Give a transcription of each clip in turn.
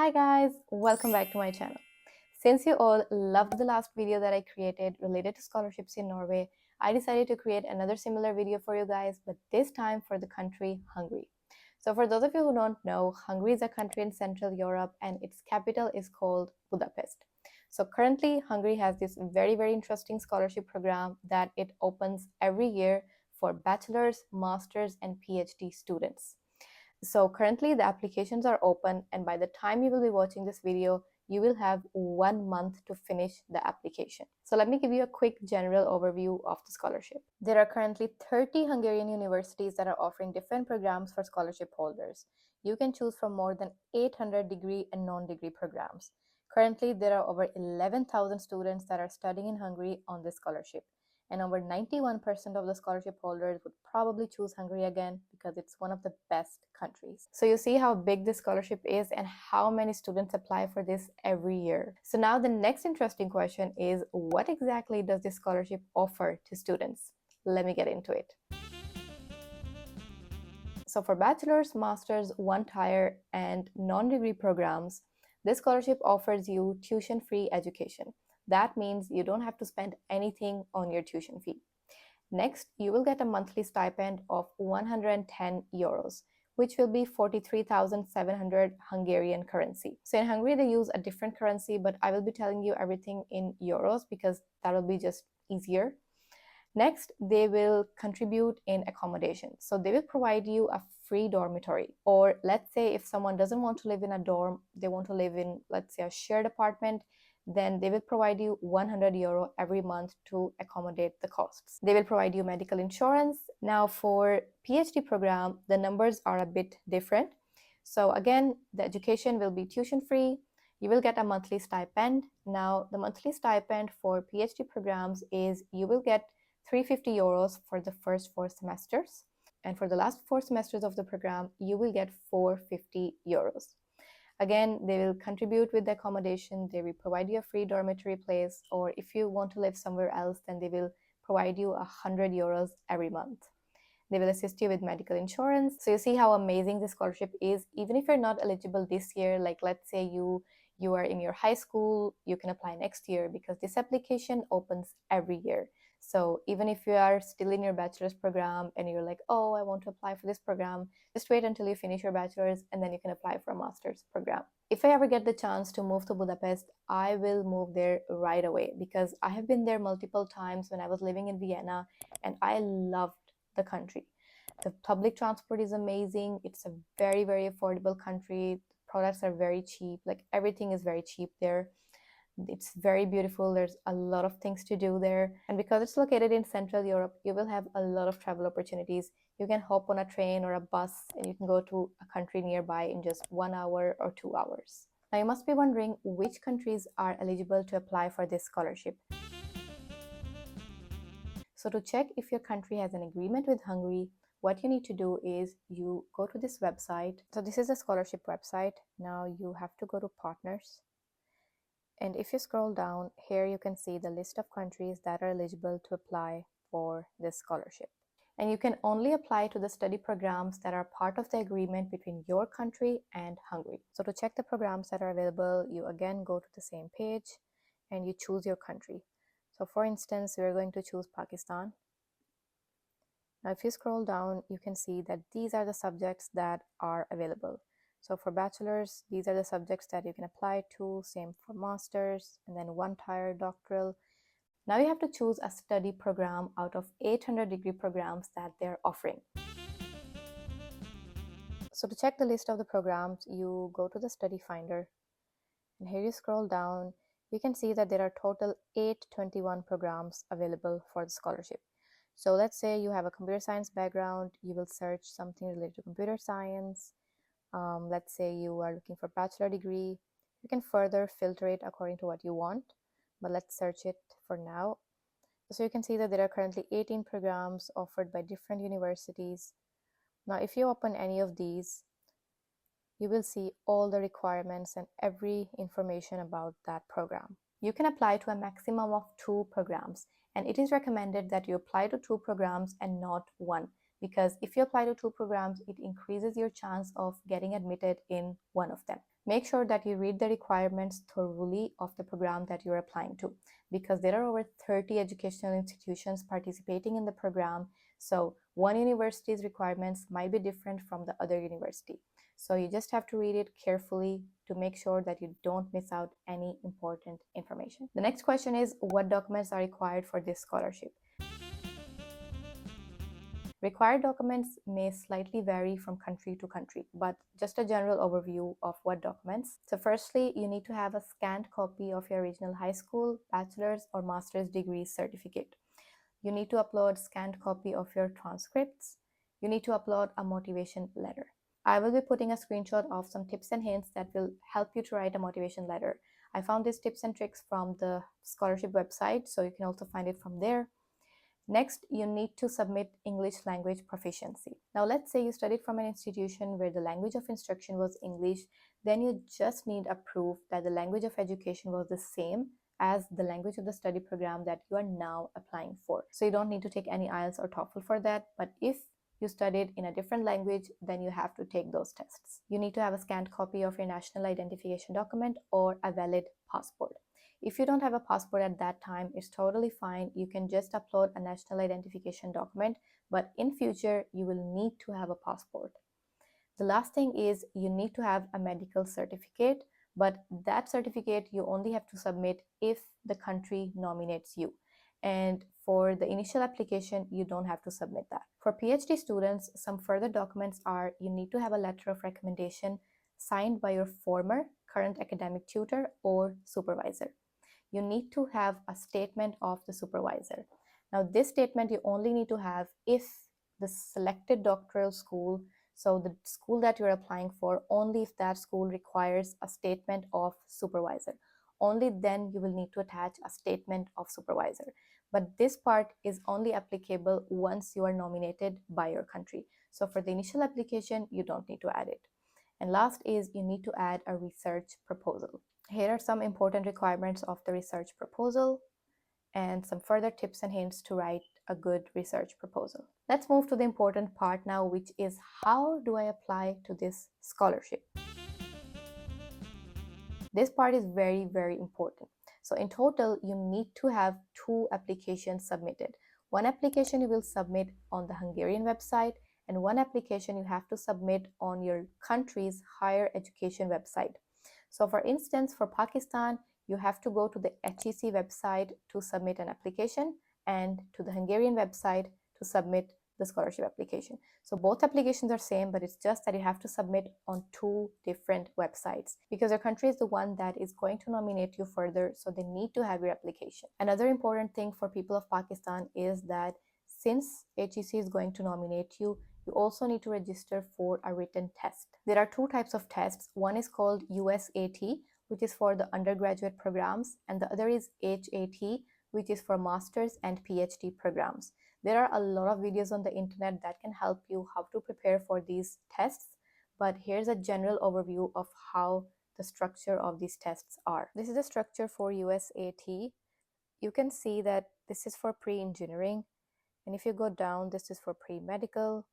Hi guys, welcome back to my channel. Since you all loved the last video that I created related to scholarships in Norway, I decided to create another similar video for you guys, but this time for the country Hungary. So for those of you who don't know, Hungary is a country in Central Europe and its capital is called Budapest. So currently Hungary has this very interesting scholarship program that it opens every year for bachelor's, master's and PhD students. So currently the applications are open, and by the time you will be watching this video, you will have 1 month to finish the application. So let me give you a quick general overview of the scholarship. There are currently 30 Hungarian universities that are offering different programs for scholarship holders. You can choose from more than 800 degree and non-degree programs. Currently, there are over 11,000 students that are studying in Hungary on this scholarship. And over 91% of the scholarship holders would probably choose Hungary again because it's one of the best countries. So you see how big this scholarship is and how many students apply for this every year. So now the next interesting question is, what exactly does this scholarship offer to students? Let me get into it. So for bachelor's, master's, one-tier, and non-degree programs, this scholarship offers you tuition-free education. That means you don't have to spend anything on your tuition fee. Next, you will get a monthly stipend of 110 euros, which will be 43,700 Hungarian currency. So in Hungary, they use a different currency, but I will be telling you everything in euros because that will be just easier. Next, they will contribute in accommodation. So they will provide you a free dormitory. Or let's say if someone doesn't want to live in a dorm, they want to live in, let's say, a shared apartment, then they will provide you 100 euro every month to accommodate the costs. They will provide you medical insurance. Now for PhD program, the numbers are a bit different. So again, the education will be tuition free. You will get a monthly stipend. Now the monthly stipend for PhD programs is you will get 350 euros for the first 4 semesters. And for the last 4 semesters of the program, you will get 450 euros. Again, they will contribute with the accommodation, they will provide you a free dormitory place, or if you want to live somewhere else, then they will provide you 100 euros every month. They will assist you with medical insurance. So you see how amazing this scholarship is. Even if you're not eligible this year, like let's say you are in your high school, you can apply next year because this application opens every year. So even if you are still in your bachelor's program and you're like, oh, I want to apply for this program, just wait until you finish your bachelor's and then you can apply for a master's program. If I ever get the chance to move to Budapest, I will move there right away because I have been there multiple times when I was living in Vienna and I loved the country. The public transport is amazing. It's a very affordable country. Products are very cheap. Like everything is very cheap there. It's very beautiful. There's a lot of things to do there. And because it's located in Central Europe, you will have a lot of travel opportunities. You can hop on a train or a bus and you can go to a country nearby in just 1 hour or 2 hours. Now you must be wondering which countries are eligible to apply for this scholarship. So to check if your country has an agreement with Hungary, what you need to do is you go to this website. So this is a scholarship website. Now you have to go to partners. And if you scroll down, here you can see the list of countries that are eligible to apply for this scholarship. And you can only apply to the study programs that are part of the agreement between your country and Hungary. So to check the programs that are available, you again go to the same page and you choose your country. So for instance, we're going to choose Pakistan. Now, if you scroll down, you can see that these are the subjects that are available. So for bachelor's, these are the subjects that you can apply to, same for master's, and then one-tier doctoral. Now you have to choose a study program out of 800 degree programs that they're offering. So to check the list of the programs, you go to the study finder, and here you scroll down, you can see that there are total 821 programs available for the scholarship. So let's say you have a computer science background, you will search something related to computer science. Let's say you are looking for bachelor degree. You can further filter it according to what you want, but let's search it for now. So you can see that there are currently 18 programs offered by different universities. Now, if you open any of these, you will see all the requirements and every information about that program. You can apply to a maximum of 2 programs, and it is recommended that you apply to 2 programs and not 1, because if you apply to 2 programs, it increases your chance of getting admitted in one of them. Make sure that you read the requirements thoroughly of the program that you're applying to, because there are over 30 educational institutions participating in the program. So one university's requirements might be different from the other university. So you just have to read it carefully to make sure that you don't miss out any important information. The next question is, what documents are required for this scholarship? Required documents may slightly vary from country to country, but just a general overview of what documents. So firstly, you need to have a scanned copy of your original high school, bachelor's, or master's degree certificate. You need to upload scanned copy of your transcripts. You need to upload a motivation letter. I will be putting a screenshot of some tips and hints that will help you to write a motivation letter. I found these tips and tricks from the scholarship website, so you can also find it from there. Next, you need to submit English language proficiency. Now, let's say you studied from an institution where the language of instruction was English, then you just need a proof that the language of education was the same as the language of the study program that you are now applying for. So you don't need to take any IELTS or TOEFL for that, but if you studied in a different language, then you have to take those tests. You need to have a scanned copy of your national identification document or a valid passport. If you don't have a passport at that time, it's totally fine. You can just upload a national identification document, but in future, you will need to have a passport. The last thing is you need to have a medical certificate, but that certificate you only have to submit if the country nominates you. And for the initial application, you don't have to submit that. For PhD students, some further documents are you need to have a letter of recommendation signed by your former, current academic tutor or supervisor. You need to have a statement of the supervisor. Now, this statement you only need to have if the selected doctoral school, so the school that you're applying for, only if that school requires a statement of supervisor. Only then you will need to attach a statement of supervisor. But this part is only applicable once you are nominated by your country. So for the initial application, you don't need to add it. And last is you need to add a research proposal. Here are some important requirements of the research proposal and some further tips and hints to write a good research proposal. Let's move to the important part now, which is how do I apply to this scholarship? This part is very, very important. So in total, you need to have 2 applications submitted. One application you will submit on the Hungarian website, and one application you have to submit on your country's higher education website. So for instance, for Pakistan, you have to go to the HEC website to submit an application and to the Hungarian website to submit the scholarship application. So both applications are same, but it's just that you have to submit on 2 different websites because your country is the one that is going to nominate you further, so they need to have your application. Another important thing for people of Pakistan is that since HEC is going to nominate you, you also need to register for a written test. There are 2 types of tests. One is called USAT, which is for the undergraduate programs, and the other is HAT, which is for master's and PhD programs. There are a lot of videos on the internet that can help you how to prepare for these tests, but here's a general overview of how the structure of these tests are. This is the structure for USAT. You can see that this is for pre-engineering, and if you go down, this is for pre-medical,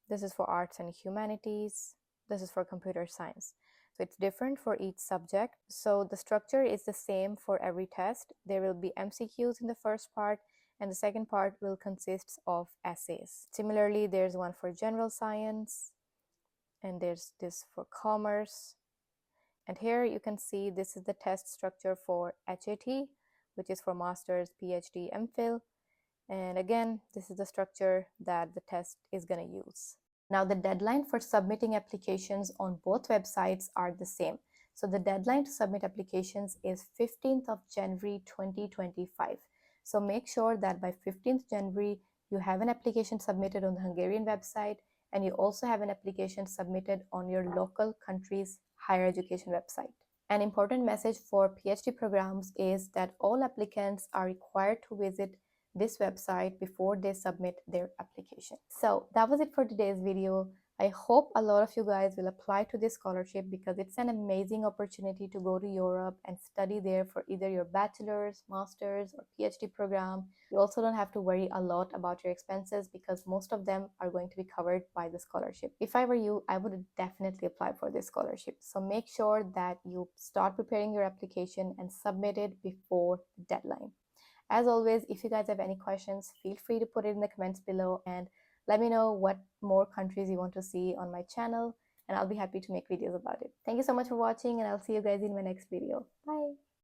this is for arts and humanities, this is for computer science. So it's different for each subject. So the structure is the same for every test. There will be MCQs in the first part, and the second part will consist of essays. Similarly, there's one for general science, and there's this for commerce. And here you can see this is the test structure for HAT, which is for master's, PhD, MPhil. And again, this is the structure that the test is going to use. Now, the deadline for submitting applications on both websites are the same. So the deadline to submit applications is 15th of January 2025. So make sure that by 15th January, you have an application submitted on the Hungarian website, and you also have an application submitted on your local country's higher education website. An important message for PhD programs is that all applicants are required to visit this website before they submit their application. So that was it for today's video. I hope a lot of you guys will apply to this scholarship because it's an amazing opportunity to go to Europe and study there for either your bachelor's, master's, or PhD program. You also don't have to worry a lot about your expenses because most of them are going to be covered by the scholarship. If I were you, I would definitely apply for this scholarship. So make sure that you start preparing your application and submit it before the deadline. As always, if you guys have any questions, feel free to put it in the comments below and let me know what more countries you want to see on my channel, and I'll be happy to make videos about it. Thank you so much for watching, and I'll see you guys in my next video. Bye!